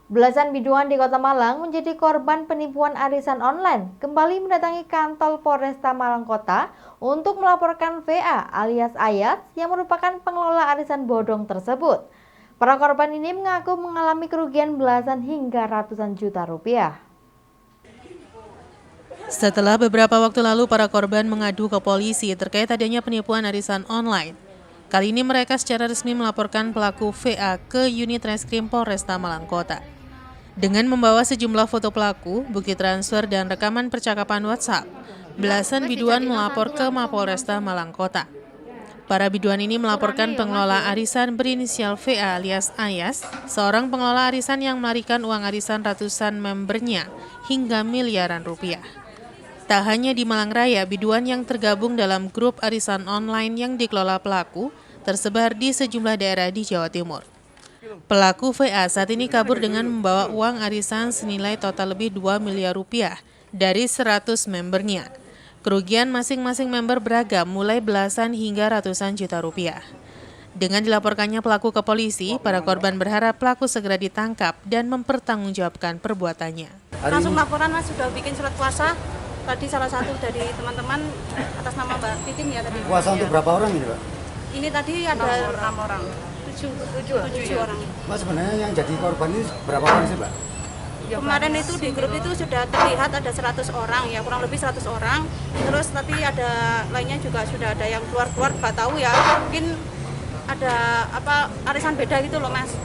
Belasan biduan di Kota Malang menjadi korban penipuan arisan online, kembali mendatangi kantor Polresta Malang Kota untuk melaporkan VA alias Ayas yang merupakan pengelola arisan bodong tersebut. Para korban ini mengaku mengalami kerugian belasan hingga ratusan juta rupiah. Setelah beberapa waktu lalu para korban mengadu ke polisi terkait adanya penipuan arisan online. Kali ini mereka secara resmi melaporkan pelaku VA ke unit reskrim Polresta Malang Kota. Dengan membawa sejumlah foto pelaku, bukti transfer dan rekaman percakapan WhatsApp, belasan biduan melapor ke Mapolresta Malang Kota. Para biduan ini melaporkan pengelola arisan berinisial VA alias Ayas, seorang pengelola arisan yang melarikan uang arisan ratusan membernya hingga miliaran rupiah. Tak hanya di Malang Raya, biduan yang tergabung dalam grup arisan online yang dikelola pelaku tersebar di sejumlah daerah di Jawa Timur. Pelaku VA saat ini kabur dengan membawa uang arisan senilai total lebih 2 miliar rupiah dari 100 membernya. Kerugian masing-masing member beragam mulai belasan hingga ratusan juta rupiah. Dengan dilaporkannya pelaku ke polisi, para korban berharap pelaku segera ditangkap dan mempertanggungjawabkan perbuatannya. Langsung laporan Mas, sudah bikin surat kuasa. Tadi salah satu dari teman-teman atas nama Mbak Titin ya tadi. Kuasa untuk berapa orang ini, Pak? Ini tadi ada 6 orang. 7 orang. Mas, sebenarnya yang jadi korban ini berapa orang sih, Mbak? Kemarin itu di grup itu sudah terlihat ada 100 orang ya, kurang lebih 100 orang. Terus tadi ada lainnya juga sudah ada yang keluar-keluar, nggak tahu ya. Mungkin ada arisan beda gitu loh, Mas.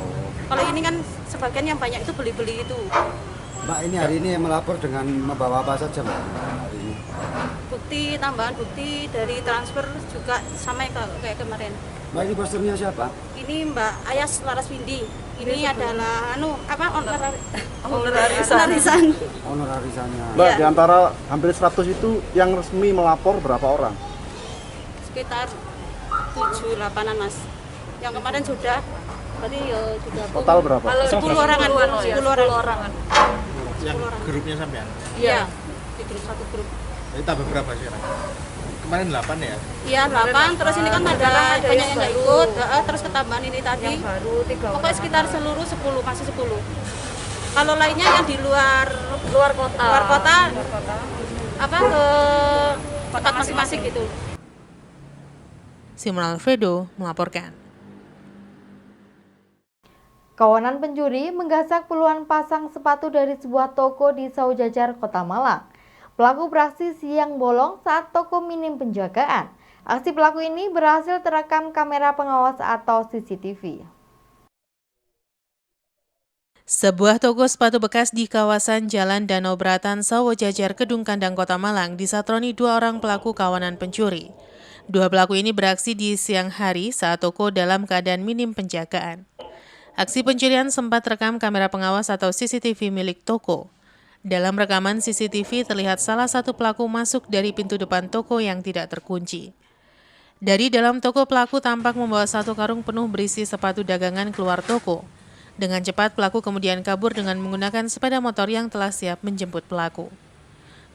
Kalau ini kan sebagian yang banyak itu beli-beli itu. Mbak, ini hari ini melapor dengan membawa apa saja, Mbak? Hari ini. Bukti, tambahan bukti dari transfer juga sama kayak kemarin. Mbak, ini posternya siapa? Ini Mbak Ayas Laraswindi. Ini adalah Honor arisannya. Mbak, Ya. di antara hampir 100 itu yang resmi melapor berapa orang? Sekitar 7-8an Mas. Yang kemarin sudah berarti ya sudah Total berapa? 10 orangan. 10 orangan. Yang grupnya sampean? Iya, di grup satu grup. Jadi tambah berapa sih sekarang? Kemarin 8 ya? Iya, 8. Terus ini kan ada banyak yang nggak ikut. Terus ketambahan ini tadi. Pokoknya sekitar seluruh 10, masih 10. Kalau lainnya yang di luar kota, ke tempat masing-masing gitu. Simon Alfredo melaporkan. Kawanan pencuri menggasak puluhan pasang sepatu dari sebuah toko di Saujajar, Kota Malang. Pelaku beraksi siang bolong saat toko minim penjagaan. Aksi pelaku ini berhasil terekam kamera pengawas atau CCTV. Sebuah toko sepatu bekas di kawasan Jalan Danau Beratan, Saujajar, Kedung Kandang, Kota Malang disatroni 2 orang pelaku kawanan pencuri. 2 pelaku ini beraksi di siang hari saat toko dalam keadaan minim penjagaan. Aksi pencurian sempat terekam kamera pengawas atau CCTV milik toko. Dalam rekaman CCTV terlihat salah satu pelaku masuk dari pintu depan toko yang tidak terkunci. Dari dalam toko pelaku tampak membawa 1 karung penuh berisi sepatu dagangan keluar toko. Dengan cepat pelaku kemudian kabur dengan menggunakan sepeda motor yang telah siap menjemput pelaku.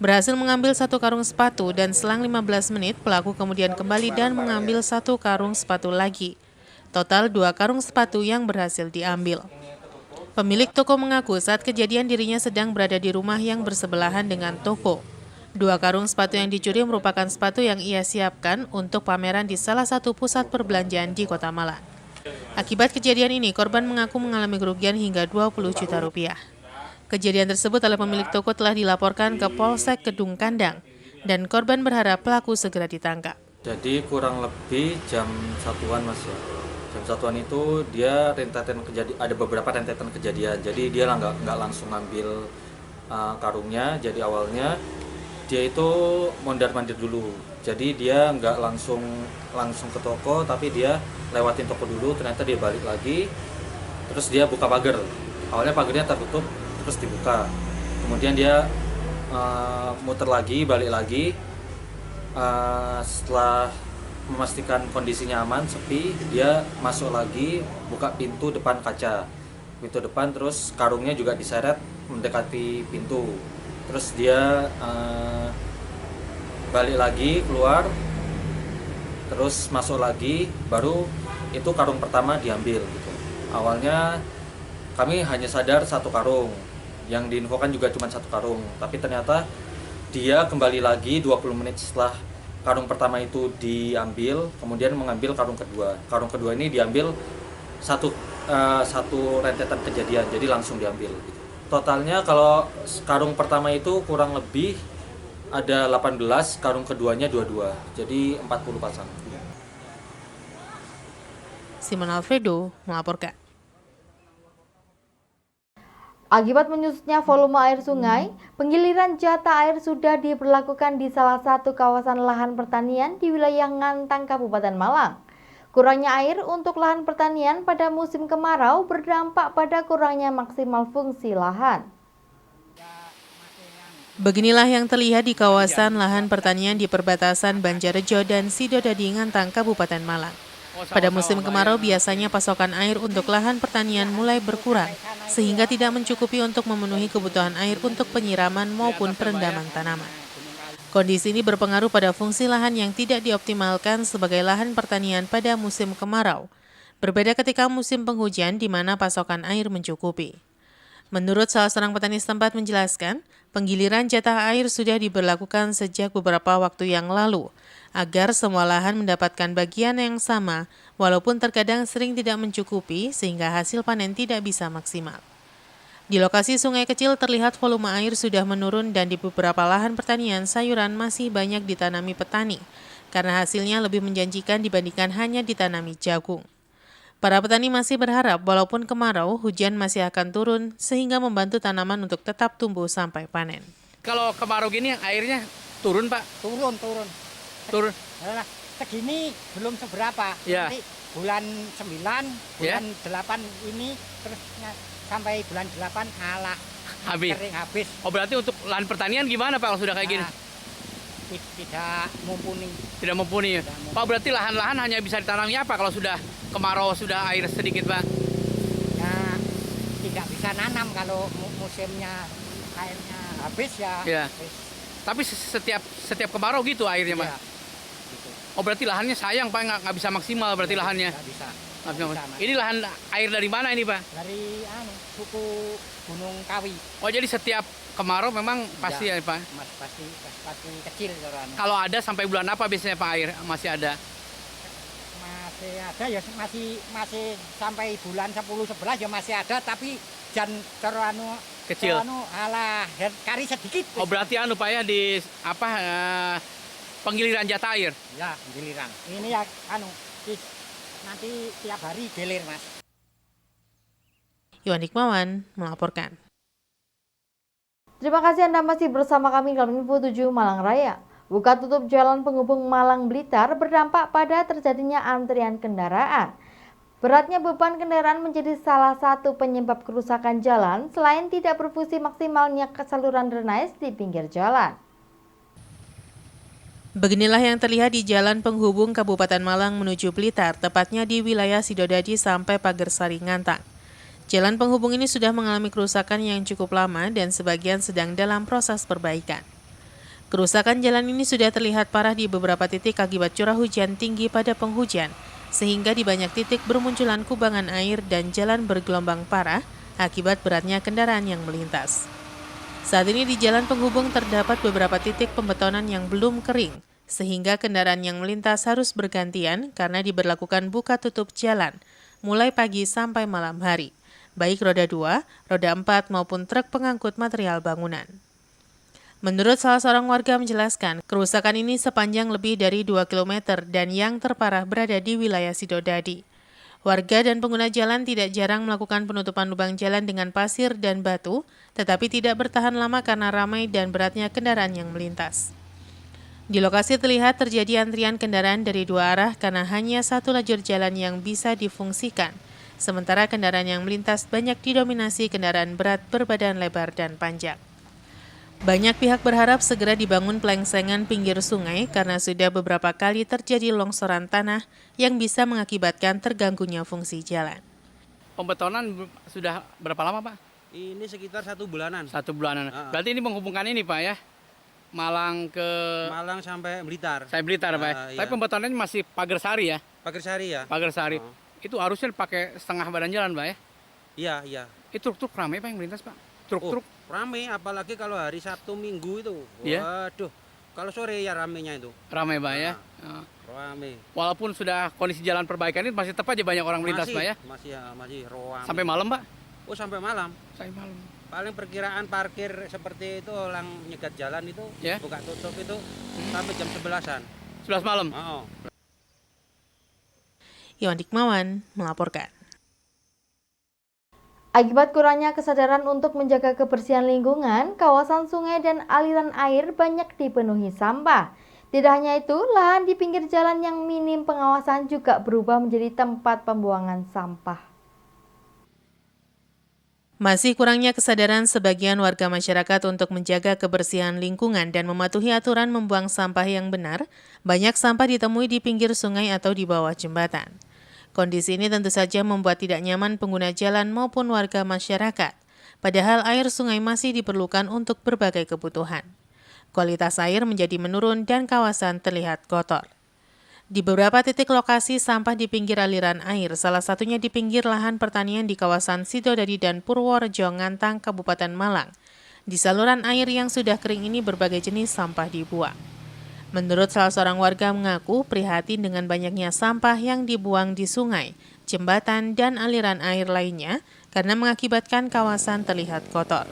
Berhasil mengambil 1 karung sepatu dan selang 15 menit pelaku kemudian kembali dan mengambil 1 karung sepatu lagi. Total 2 karung sepatu yang berhasil diambil. Pemilik toko mengaku saat kejadian dirinya sedang berada di rumah yang bersebelahan dengan toko. 2 karung sepatu yang dicuri merupakan sepatu yang ia siapkan untuk pameran di salah satu pusat perbelanjaan di Kota Malang. Akibat kejadian ini, korban mengaku mengalami kerugian hingga 20 juta rupiah. Kejadian tersebut oleh pemilik toko telah dilaporkan ke Polsek Kedung Kandang dan korban berharap pelaku segera ditangkap. Jadi kurang lebih jam 1-an Mas ya. Jam 1-an itu dia ada beberapa rentetan kejadian. Jadi dia nggak langsung ngambil karungnya. Jadi awalnya dia itu mondar-mandir dulu. Jadi dia nggak langsung ke toko, tapi dia lewatin toko dulu. Ternyata dia balik lagi, terus dia buka pagar. Awalnya pagarnya tertutup, terus dibuka. Kemudian dia muter lagi, balik lagi. Setelah memastikan kondisinya aman, sepi, dia masuk lagi, buka pintu depan kaca. Pintu depan, terus karungnya juga diseret mendekati pintu. Terus dia balik lagi, keluar, terus masuk lagi, baru itu karung pertama diambil gitu. Awalnya kami hanya sadar 1 karung. Yang diinfokan juga cuma 1 karung. Tapi ternyata dia kembali lagi 20 menit setelah karung pertama itu diambil, kemudian mengambil karung kedua. Karung kedua ini diambil satu rentetan kejadian, jadi langsung diambil. Totalnya kalau karung pertama itu kurang lebih ada 18, karung keduanya 22, jadi 40 pasang. Simon Alfredo melaporkan. Akibat menyusutnya volume air sungai, penggiliran jatah air sudah diberlakukan di salah satu kawasan lahan pertanian di wilayah Ngantang, Kabupaten Malang. Kurangnya air untuk lahan pertanian pada musim kemarau berdampak pada kurangnya maksimal fungsi lahan. Beginilah yang terlihat di kawasan lahan pertanian di perbatasan Banjarjo dan Sidodadi, Ngantang, Kabupaten Malang. Pada musim kemarau biasanya pasokan air untuk lahan pertanian mulai berkurang, sehingga tidak mencukupi untuk memenuhi kebutuhan air untuk penyiraman maupun perendaman tanaman. Kondisi ini berpengaruh pada fungsi lahan yang tidak dioptimalkan sebagai lahan pertanian pada musim kemarau. Berbeda ketika musim penghujan di mana pasokan air mencukupi. Menurut salah seorang petani setempat menjelaskan, penggiliran jatah air sudah diberlakukan sejak beberapa waktu yang lalu, agar semua lahan mendapatkan bagian yang sama, walaupun terkadang sering tidak mencukupi sehingga hasil panen tidak bisa maksimal. Di lokasi sungai kecil terlihat volume air sudah menurun dan di beberapa lahan pertanian sayuran masih banyak ditanami petani, karena hasilnya lebih menjanjikan dibandingkan hanya ditanami jagung. Para petani masih berharap walaupun kemarau, hujan masih akan turun sehingga membantu tanaman untuk tetap tumbuh sampai panen. Kalau kemarau gini airnya turun, Pak? Turun. Turun. Nah, segini belum seberapa. Ya. Nanti bulan 9, bulan 8 ini terus sampai bulan 8 alah Habis. kering habis. Oh, berarti untuk lahan pertanian gimana, Pak, kalau sudah kayak gini? Tidak mumpuni. Tidak mumpuni. Pak, berarti lahan-lahan hanya bisa ditanami apa kalau sudah kemarau, sudah air sedikit, Pak? Ya, tidak bisa nanam kalau musimnya airnya habis ya. Ya. Habis. Tapi setiap kemarau gitu airnya, Pak? Ya, gitu. Oh, berarti lahannya sayang, Pak, nggak bisa maksimal berarti lahannya? Nggak bisa. Nggak bisa. Nggak bisa, Ini lahan air dari mana ini, Pak? dari suku Gunung Kawi. Oh, jadi setiap kemarau memang pasti ya, Pak? Pasti kecil orang. Kalau ada sampai bulan apa biasanya, Pak, air masih ada? Masih ada ya, masih sampai bulan 10-11 ya masih ada, tapi jan Kecil. alah kari sedikit. Oh, berarti Pak ya di penggiliran jatah air. Ya, giliran. Ini ya nanti tiap hari gilir, Mas. Iwan Hikmawan melaporkan. Terima kasih Anda masih bersama kami dalam Info 7 Malang Raya. Buka tutup jalan penghubung Malang Blitar berdampak pada terjadinya antrian kendaraan. Beratnya beban kendaraan menjadi salah satu penyebab kerusakan jalan selain tidak berfungsi maksimalnya saluran drainase di pinggir jalan. Beginilah yang terlihat di jalan penghubung Kabupaten Malang menuju Blitar, tepatnya di wilayah Sidodadi sampai Pagersari, Ngantang. Jalan penghubung ini sudah mengalami kerusakan yang cukup lama dan sebagian sedang dalam proses perbaikan. Kerusakan jalan ini sudah terlihat parah di beberapa titik akibat curah hujan tinggi pada penghujan, sehingga di banyak titik bermunculan kubangan air dan jalan bergelombang parah akibat beratnya kendaraan yang melintas. Saat ini di jalan penghubung terdapat beberapa titik pembetonan yang belum kering, sehingga kendaraan yang melintas harus bergantian karena diberlakukan buka tutup jalan, mulai pagi sampai malam hari, baik roda 2, roda 4 maupun truk pengangkut material bangunan. Menurut salah seorang warga menjelaskan, kerusakan ini sepanjang lebih dari 2 km dan yang terparah berada di wilayah Sidodadi. Warga dan pengguna jalan tidak jarang melakukan penutupan lubang jalan dengan pasir dan batu, tetapi tidak bertahan lama karena ramai dan beratnya kendaraan yang melintas. Di lokasi terlihat terjadi antrian kendaraan dari 2 arah karena hanya satu lajur jalan yang bisa difungsikan, sementara kendaraan yang melintas banyak didominasi kendaraan berat berbadan lebar dan panjang. Banyak pihak berharap segera dibangun pelengsengan pinggir sungai karena sudah beberapa kali terjadi longsoran tanah yang bisa mengakibatkan terganggunya fungsi jalan. Pembetonan sudah berapa lama, Pak? Ini sekitar 1 bulanan. 1 bulanan. Berarti ini menghubungkan ini, Pak, ya? Malang sampai Blitar. Saya Blitar, Pak. Iya. Tapi pembetonannya masih Pagersari ya? Pagersari ya. Pagersari. Itu harusnya pakai setengah badan jalan, Pak, ya? Iya, iya. Itu truk-truk ramai Pak yang melintas Pak? Truk-truk? Rame, apalagi kalau hari Sabtu Minggu itu. Iya. Waduh, kalau sore ya ramenya itu. Ramai Pak ya? Rame. Walaupun sudah kondisi jalan perbaikan ini masih tetap aja banyak orang melintas Pak ya? Masih rame. Sampai malam Pak? Oh, sampai malam. Sampai malam. Paling perkiraan parkir seperti itu orang nyegat jalan itu, Ya. buka tutup itu sampai jam 11-an. 11 malam? Oh. Iwan Dikmawan melaporkan. Akibat kurangnya kesadaran untuk menjaga kebersihan lingkungan, kawasan sungai dan aliran air banyak dipenuhi sampah. Tidak hanya itu, lahan di pinggir jalan yang minim pengawasan juga berubah menjadi tempat pembuangan sampah. Masih kurangnya kesadaran sebagian warga masyarakat untuk menjaga kebersihan lingkungan dan mematuhi aturan membuang sampah yang benar, banyak sampah ditemui di pinggir sungai atau di bawah jembatan. Kondisi ini tentu saja membuat tidak nyaman pengguna jalan maupun warga masyarakat, padahal air sungai masih diperlukan untuk berbagai kebutuhan. Kualitas air menjadi menurun dan kawasan terlihat kotor. Di beberapa titik lokasi sampah di pinggir aliran air, salah satunya di pinggir lahan pertanian di kawasan Sidodadi dan Purworejo, Ngantang, Kabupaten Malang. Di saluran air yang sudah kering ini berbagai jenis sampah dibuang. Menurut salah seorang warga mengaku prihatin dengan banyaknya sampah yang dibuang di sungai, jembatan, dan aliran air lainnya karena mengakibatkan kawasan terlihat kotor.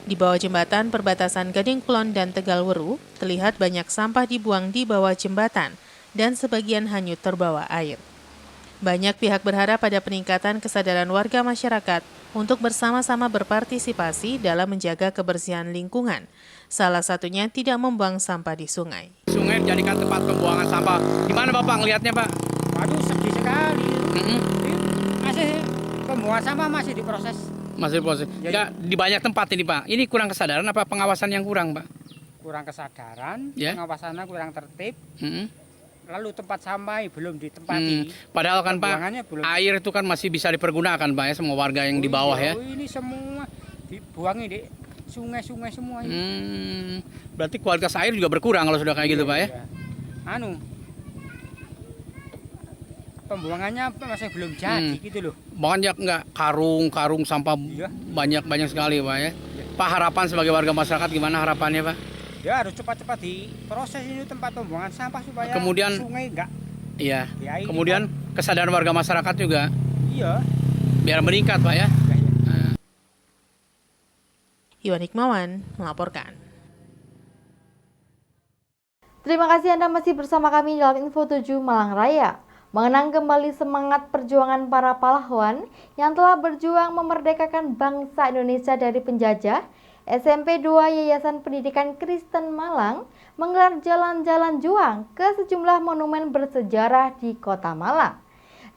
Di bawah jembatan perbatasan Gading Kulon dan Tegalweru, terlihat banyak sampah dibuang di bawah jembatan dan sebagian hanyut terbawa air. Banyak pihak berharap pada peningkatan kesadaran warga masyarakat untuk bersama-sama berpartisipasi dalam menjaga kebersihan lingkungan, salah satunya tidak membuang sampah di sungai. Sungai dijadikan tempat pembuangan sampah. Gimana Bapak ngelihatnya Pak? Waduh, sedih sekali. Masih pembuangan sampah masih diproses. Masih proses. Ya, di banyak tempat ini Pak. Ini kurang kesadaran apa pengawasan yang kurang Pak? Kurang kesadaran, Ya. pengawasannya kurang tertib. Lalu tempat sampah belum ditempati. Padahal kan Pak, air itu kan masih bisa dipergunakan Pak ya, semua warga yang di bawah ya. Ini semua dibuang di sungai-sungai semua ini. Berarti kualitas air juga berkurang kalau sudah kayak gitu Pak ya? Pembuangannya masih belum jadi gitu loh. Banyak nggak karung sampah banyak sekali Pak ya. Pak, harapan sebagai warga masyarakat gimana harapannya Pak? Ya harus cepat-cepat diproses ini tempat pembuangan sampah supaya kemudian, sungai enggak. Iya. Kemudian kesadaran warga masyarakat juga. Iya. Biar meningkat Pak ya. Iwan Hikmawan melaporkan. Terima kasih Anda masih bersama kami dalam Info 7 Malang Raya. Mengenang kembali semangat perjuangan para pahlawan yang telah berjuang memerdekakan bangsa Indonesia dari penjajah, SMP 2 Yayasan Pendidikan Kristen Malang menggelar jalan-jalan juang ke sejumlah monumen bersejarah di Kota Malang.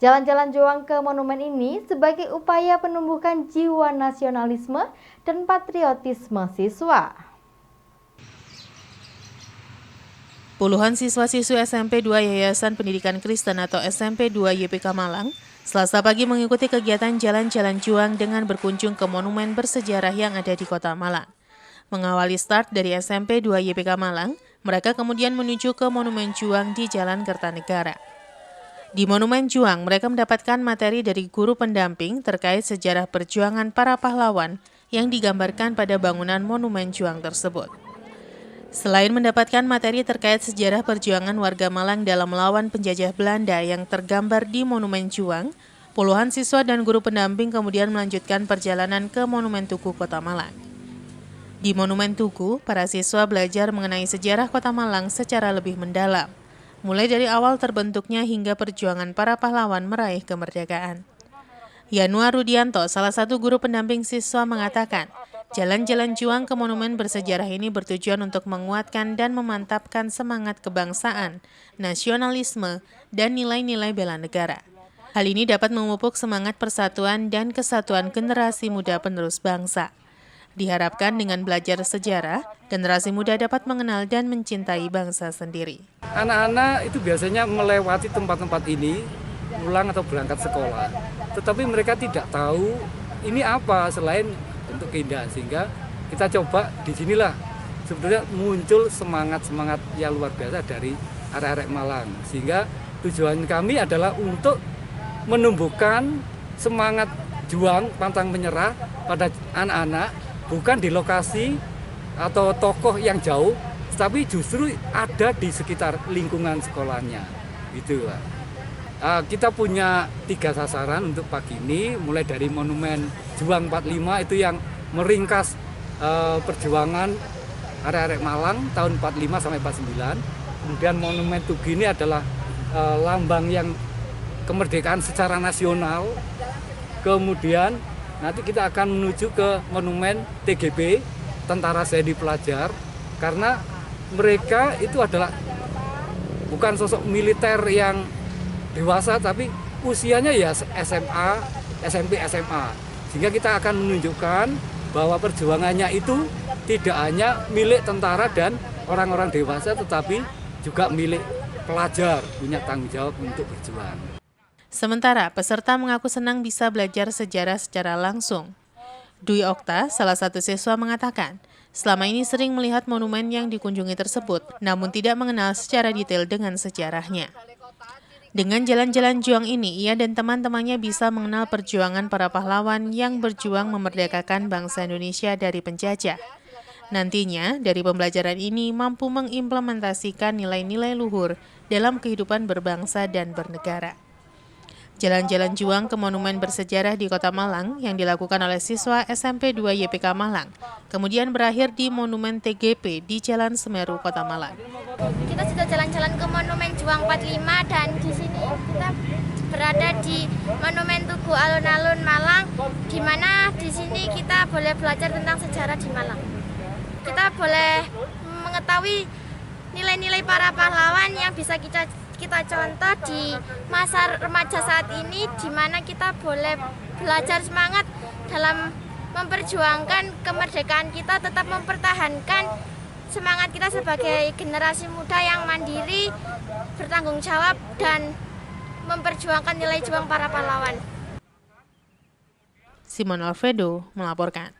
Jalan-jalan juang ke monumen ini sebagai upaya penumbuhan jiwa nasionalisme dan patriotisme siswa. Puluhan siswa-siswi SMP 2 Yayasan Pendidikan Kristen atau SMP 2 YPK Malang Selasa pagi mengikuti kegiatan jalan-jalan juang dengan berkunjung ke monumen bersejarah yang ada di Kota Malang. Mengawali start dari SMP 2 YPK Malang, mereka kemudian menuju ke Monumen Juang di Jalan Kertanegara. Di Monumen Juang, mereka mendapatkan materi dari guru pendamping terkait sejarah perjuangan para pahlawan yang digambarkan pada bangunan Monumen Juang tersebut. Selain mendapatkan materi terkait sejarah perjuangan warga Malang dalam melawan penjajah Belanda yang tergambar di Monumen Juang, puluhan siswa dan guru pendamping kemudian melanjutkan perjalanan ke Monumen Tugu Kota Malang. Di Monumen Tugu, para siswa belajar mengenai sejarah Kota Malang secara lebih mendalam, mulai dari awal terbentuknya hingga perjuangan para pahlawan meraih kemerdekaan. Yanuar Rudianto, salah satu guru pendamping siswa, mengatakan, jalan-jalan juang ke monumen bersejarah ini bertujuan untuk menguatkan dan memantapkan semangat kebangsaan, nasionalisme, dan nilai-nilai bela negara. Hal ini dapat memupuk semangat persatuan dan kesatuan generasi muda penerus bangsa. Diharapkan dengan belajar sejarah, generasi muda dapat mengenal dan mencintai bangsa sendiri. Anak-anak itu biasanya melewati tempat-tempat ini, pulang atau berangkat sekolah. Tetapi mereka tidak tahu ini apa selain bentuk keindahan, sehingga kita coba di sinilah sebenarnya muncul semangat-semangat yang luar biasa dari arek-arek Malang, sehingga tujuan kami adalah untuk menumbuhkan semangat berjuang pantang menyerah pada anak-anak bukan di lokasi atau tokoh yang jauh, tapi justru ada di sekitar lingkungan sekolahnya, gitu Pak. Kita punya 3 sasaran untuk pagi ini, mulai dari Monumen Juang 45 itu yang meringkas perjuangan arek-arek Malang tahun 45 sampai 49. Kemudian Monumen Tugu ini adalah lambang yang kemerdekaan secara nasional. Kemudian nanti kita akan menuju ke Monumen TGP, Tentara Jadi Pelajar, karena mereka itu adalah bukan sosok militer yang dewasa, tapi usianya ya SMA, SMP, SMA. Sehingga kita akan menunjukkan bahwa perjuangannya itu tidak hanya milik tentara dan orang-orang dewasa, tetapi juga milik pelajar, punya tanggung jawab untuk berjuang. Sementara, peserta mengaku senang bisa belajar sejarah secara langsung. Dwi Okta, salah satu siswa mengatakan, selama ini sering melihat monumen yang dikunjungi tersebut, namun tidak mengenal secara detail dengan sejarahnya. Dengan jalan-jalan juang ini, ia dan teman-temannya bisa mengenal perjuangan para pahlawan yang berjuang memerdekakan bangsa Indonesia dari penjajah. Nantinya, dari pembelajaran ini mampu mengimplementasikan nilai-nilai luhur dalam kehidupan berbangsa dan bernegara. Jalan-jalan juang ke monumen bersejarah di Kota Malang yang dilakukan oleh siswa SMP 2 YPK Malang, kemudian berakhir di Monumen TGP di Jalan Semeru, Kota Malang. Kita sudah jalan-jalan ke Monumen Juang 45 dan di sini kita berada di Monumen Tugu Alun-Alun Malang, di mana di sini kita boleh belajar tentang sejarah di Malang. Kita boleh mengetahui nilai-nilai para pahlawan yang bisa kita contoh di masa remaja saat ini, di mana kita boleh belajar semangat dalam memperjuangkan kemerdekaan kita, tetap mempertahankan semangat kita sebagai generasi muda yang mandiri, bertanggung jawab, dan memperjuangkan nilai juang para pahlawan. Simon Alfredo melaporkan.